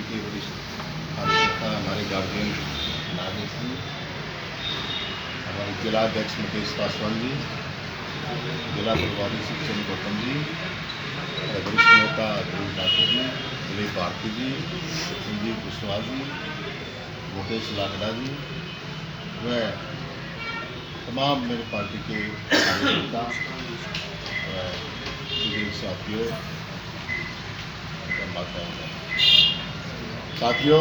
के वरिष्ठ कार्यकर्ता, हमारे गार्जियन नागेश जी, हमारे जिला अध्यक्ष मुकेश पासवान जी, जिला प्रभारी शिवचंद गौतम जी, वरिष्ठ नेता ध्रुव ठाकुर जी, दिलीप भारती जी, संजीव कुशवाहा जी, मुकेश लाकड़ा जी व तमाम मेरे पार्टी के कार्यकर्ता साथियों,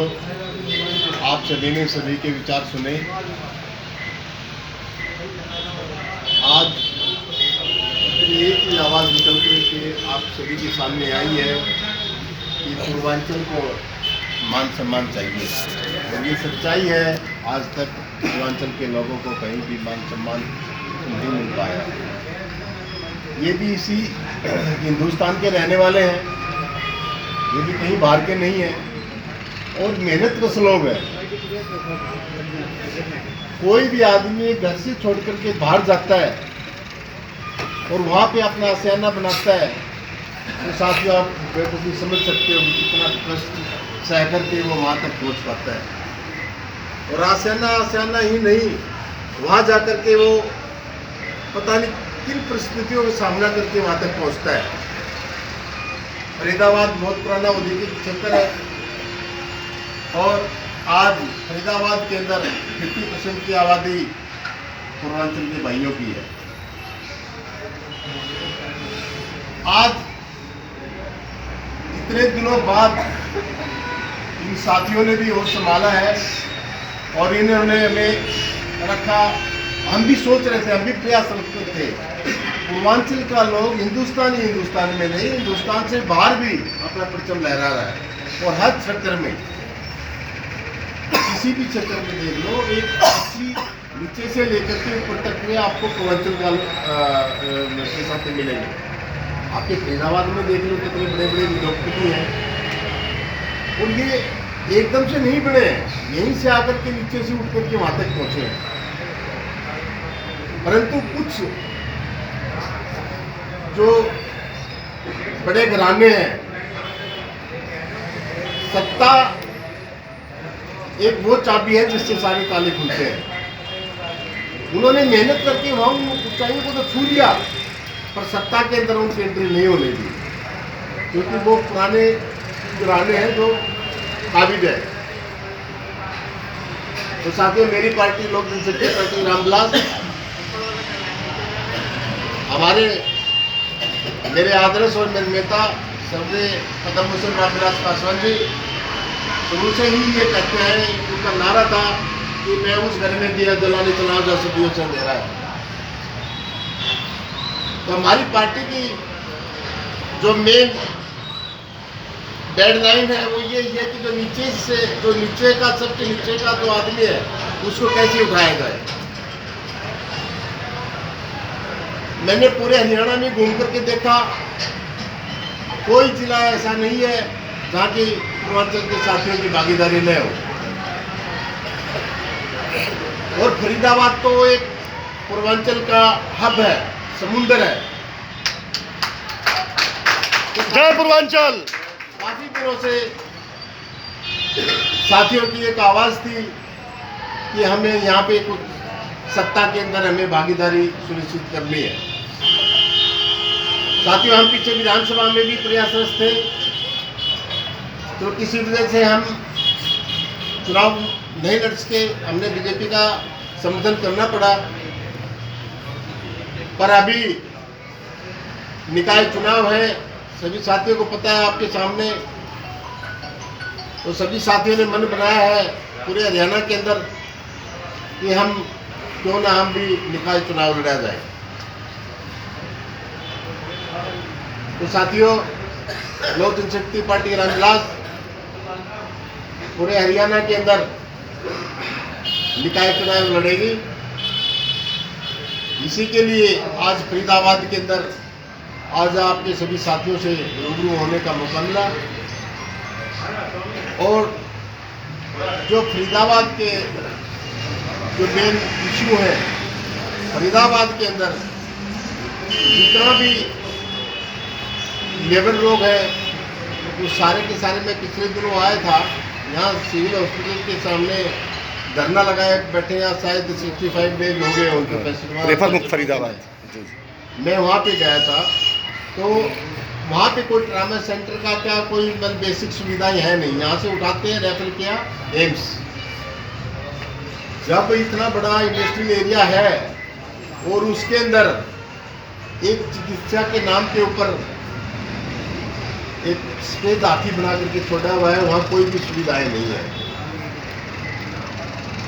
आप सभी ने सभी के विचार सुने। आज एक ही आवाज़ निकल के आप सभी के सामने आई है कि पूर्वांचल को मान सम्मान चाहिए, और ये सच्चाई है। आज तक पूर्वांचल के लोगों को कहीं भी मान सम्मान नहीं मिल पाया। ये भी इसी हिंदुस्तान के रहने वाले हैं, ये भी कहीं बाहर के नहीं हैं, और मेहनत कश लोग हैं। कोई भी आदमी घर से छोड़ करके बाहर जाता है और वहाँ पे अपना आशियाना बनाता है, तो साथियों आप बेवकूफ़ी समझ सकते हो कितना कष्ट सह करके वो वहाँ तक पहुँच पाता है। और आशियाना ही नहीं, वहाँ जा कर के वो पता नहीं किन परिस्थितियों का सामना करके वहाँ तक पहुँचता है। फरीदाबाद बहुत पुराना औद्योगिक क्षेत्र है, और आज फरीदाबाद के अंदर 50% की आबादी पूर्वांचल के भाइयों की है। आज इतने दिनों बाद इन साथियों ने भी होश संभाला है और इन्होंने हमें रखा। हम भी सोच रहे थे, हम भी प्रयास करते थे, पूर्वांचल का लोग हिंदुस्तान में नहीं, हिंदुस्तान से बाहर भी अपना परचम लहरा रहा है। और हर क्षेत्र में, किसी भी क्षेत्र में देख लो, एक अच्छी नीचे से लेकर के ऊपर तक में आपको पूर्वांचल का के साथ मिलेंगे। आपके फरीदाबाद में देख लो कितने बड़े बड़े उद्योगपति हैं, और ये एकदम से नहीं बने हैं, यहीं से आकर के नीचे से उठ करके वहां तक पहुंचे हैं। परंतु कुछ जो बड़े घराने हैं, सत्ता एक वो चाबी है जिससे सारे ताले खुलते हैं। उन्होंने मेहनत करके वहां ऊंचाइयों को तो छू लिया, पर सत्ता के अंदर उनकी एंट्री नहीं होने दी, क्योंकि वो पुराने घराने हैं जो काबिज है। तो साथियों, मेरी पार्टी लोक जनशक्ति पार्टी रामविलास, हमारे मेरे आदर्श और मेरे नेता सर्वोदय पद्म भूषण रामविलास पासवान जी शुरू से ही ये कहते हैं, उनका नारा था कि मैं उस घर में दिया जलाने चुनाव जा सदियों से अंधेरा है। तो हमारी पार्टी की जो मेन डेडलाइन है वो ये है कि जो नीचे का सबसे नीचे का जो आदमी है उसको कैसे उठाया जाए। मैंने पूरे हरियाणा में घूम करके देखा, कोई जिला ऐसा नहीं है जहाँ की पूर्वांचल के साथियों की भागीदारी न हो। और फरीदाबाद तो एक पूर्वांचल का हब है, समुंदर है। जय पूर्वांचल। काफी दिनों से साथियों की एक आवाज थी कि हमें यहाँ पे कुछ सत्ता के अंदर हमें भागीदारी सुनिश्चित करनी है। साथियों, हम पीछे विधानसभा में भी प्रयासरत थे, तो किसी वजह से हम चुनाव नहीं लड़ सके, हमने बीजेपी का समर्थन करना पड़ा। पर अभी निकाय चुनाव है, सभी साथियों को पता है आपके सामने, तो सभी साथियों ने मन बनाया है पूरे हरियाणा के अंदर कि हम क्यों ना हम भी निकाय चुनाव लड़ा जाए। तो साथियों, लोक जनशक्ति पार्टी रामविलास पूरे हरियाणा के अंदर निकाय चुनाव लड़ेगी। इसी के लिए आज फरीदाबाद के अंदर आज आपके सभी साथियों से रूबरू होने का मौका मिला। और जो फरीदाबाद के जो मेन इशू है, फरीदाबाद के अंदर जितना भी लेबर लोग हैं वो सारे के सारे, मैं पिछले दिनों आया था यहाँ सिविल हॉस्पिटल के सामने धरना लगाए बैठे हैं, शायद 65 डेज हो गए उनके रेफर पेशेंट। मुक्त फरीदाबाद। जी मैं वहाँ पे गया था, तो वहाँ पे कोई ट्रामा सेंटर का क्या कोई मतलब बेसिक सुविधाएं है नहीं। यहाँ से उठाते हैं, रेफर किया एम्स। जब इतना बड़ा इंडस्ट्रियल एरिया है और उसके अंदर एक चिकित्सा के नाम के ऊपर एक स्टेज हाथी बना करके छोड़ा हुआ है, वहाँ कोई भी सुविधाएं नहीं है।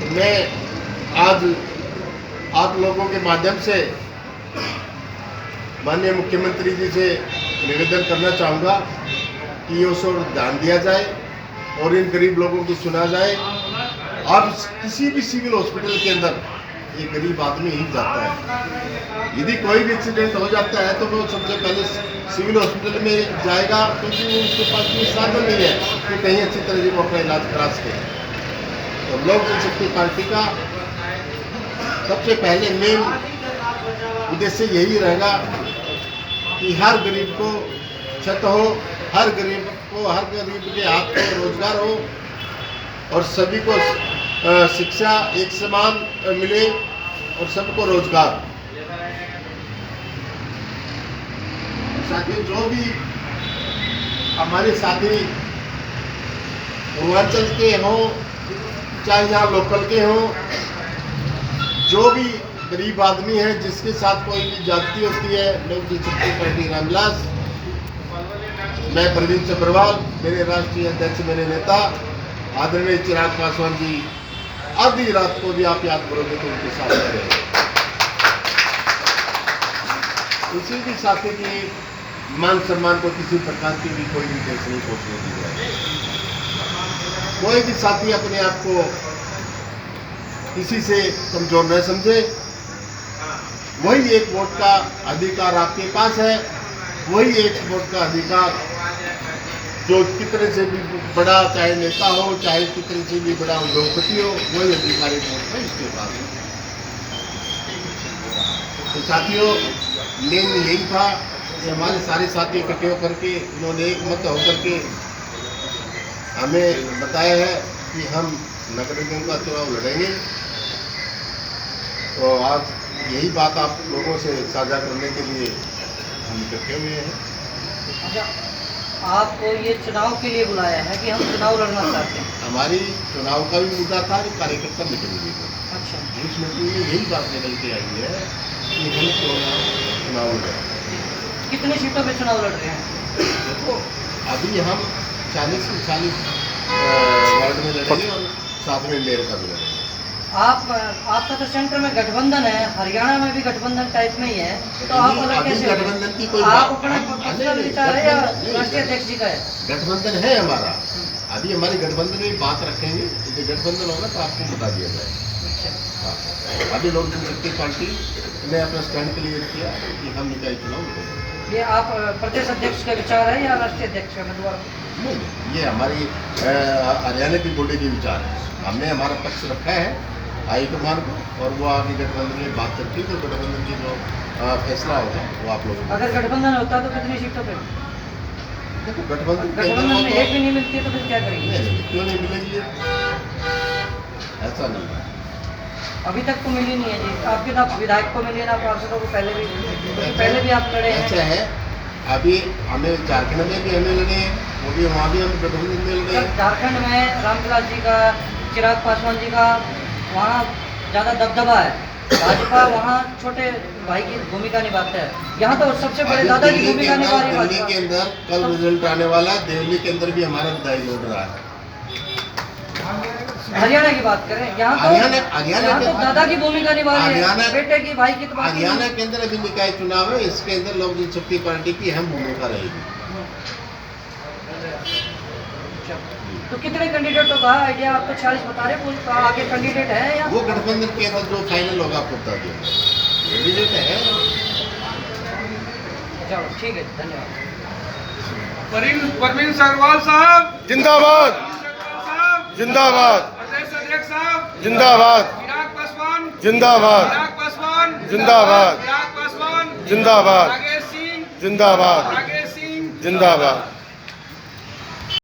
तो मैं आज आप लोगों के माध्यम से माननीय मुख्यमंत्री जी से निवेदन करना चाहूँगा कि उस ओर ध्यान दिया जाए और इन गरीब लोगों की सुना जाए। अब किसी भी सिविल हॉस्पिटल के अंदर ये गरीब आदमी ही जाता है। यदि कोई भी एक्सीडेंट हो जाता है तो वो सबसे पहले सिविल हॉस्पिटल में जाएगा, क्योंकि उसके पास कोई साधन नहीं है कि कहीं अच्छी तरह से वो अपना इलाज करा सके। तो लोक जनशक्ति पार्टी का सबसे पहले मेन उद्देश्य यही रहेगा कि हर गरीब को छत हो, हर गरीब के हाथ में रोजगार हो और सभी को शिक्षा एक समान मिले और सबको रोजगार। साथियों, जो भी हमारे साथी पूर्वांचल के हों चाहे यहाँ लोकल के हों, जो भी गरीब आदमी है जिसके साथ कोई भी जाति होती है, लोक जनशक्ति पार्टी रामविलास, मैं प्रवीण सब्रवाल, मेरे राष्ट्रीय अध्यक्ष, मेरे नेता आदरणीय चिराग पासवान जी, आधी रात को भी आप याद करोगे तो उनके साथ रहेंगे। किसी भी साथी की मान सम्मान को किसी प्रकार की भी कोई भी ठेस नहीं पहुंचने दी जाए। कोई भी साथी अपने आप को किसी से कमजोर न समझे। वही एक वोट का अधिकार आपके पास है, वही एक वोट का अधिकार जो कितने से भी बड़ा चाहे नेता हो, चाहे कितने से भी बड़ा उद्योगपति हो, वही अधिकार एक वोट में इसके पास है। तो साथियों, मेन यही था कि हमारे सारे साथी इकट्ठे होकर के उन्होंने एक मत होकर के हमें बताया है कि हम नगर निगम का चुनाव लड़ेंगे। तो आज यही बात आप लोगों से साझा करने के लिए हम इकट्ठे हुए हैं। अच्छा, आपको ये चुनाव के लिए बुलाया है कि हम चुनाव लड़ना चाहते हैं? हमारी चुनाव का भी मुद्दा था, कार्यकर्ता मीटिंग भी था। अच्छा, उस मीटिंग में यही बात निकल के आई है कि हम चुनाव लड़ें। कितनी सीटों पे चुनाव लड़ रहे हैं? देखो, अभी हम 40 से 40 वार्ड में लड़ेंगे और साथ में मेयर का भी लड़ेंगे। आपका तो सेंटर में गठबंधन है, हरियाणा में भी गठबंधन टाइप में ही है, तो आप अलग कैसे? गठबंधन की कोई आप अपना पर्सनल विचार है या राष्ट्रीय अध्यक्ष जी का है? गठबंधन है हमारा। अभी हमारी गठबंधन में बात रखेंगे, यदि गठबंधन होगा तो आपको बता दिया जाएगा। हाँ। अभी लोक जनशक्ति पार्टी ने अपना स्टैंड क्लियर किया कि हम निकाय चुनाव लड़ेंगे। ये आप प्रदेश अध्यक्ष का विचार है या राष्ट्रीय अध्यक्ष का? नहीं, ये हमारी हरियाणा की बॉडी के विचार है। हमने हमारा पक्ष रखा है हाईकमान को, और वो आगे गठबंधन में बात करती है तो गठबंधन की जो फैसला होगा वो आप लोगों को। अगर गठबंधन होता तो कितनी सीटों पे? देखो, गठबंधन में एक भी नहीं मिलती है तो फिर क्या करेंगे? नहीं, क्यों नहीं मिलेगी? ऐसा नहीं है। अभी तक तो मिली नहीं है जी। आपके तो विधायक को मिली ना, पार्षदों को पहले भी आप लड़े हैं। अच्छा है, अभी हमें झारखंड में भी हमें लड़े हैं, वो भी वहाँ भी हम गठबंधन में लड़े हैं। झारखंड में रामविलास जी का, चिराग पासवान जी का वहाँ ज़्यादा दबदबा है। भाजपा वहाँ छोटे भाई की भूमिका निभाता है, यहाँ तो सबसे बड़े दादा की भूमिका निभा रही है। दिल्ली के अंदर कल रिजल्ट आने वाला है, दिल्ली के अंदर भी हमारा विधायक लड़ रहा है। हरियाणा की बात करें, यहाँ तो दादा की भूमिका निभा रही है, बेटे की, भाई की। तो हरियाणा के अंदर अभी निकाय चुनाव है, इसके अंदर लोक जनशक्ति पार्टी की अहम भूमिका रहेगी। तो कितने कैंडिडेटों का आइडिया? आप तो 40 बता रहे, कोई आगे कैंडिडेट है या? वो गठबंधन के अंदर जो फाइनल होगा आपको बता दिया कैंडिडेट है। चलो ठीक है, धन्यवाद। परवीन सग्रवाल साहब जिंदाबाद, जिंदाबाद, प्रदेश अध्यक्ष साहब जिंदाबाद, चिराग पासवान जिंदाबाद, चिराग पासवान जिंदाबाद, चिराग पासवान जिंदाबाद, राकेश सिंह जिंदाबाद, राकेश सिंह जिंदाबाद।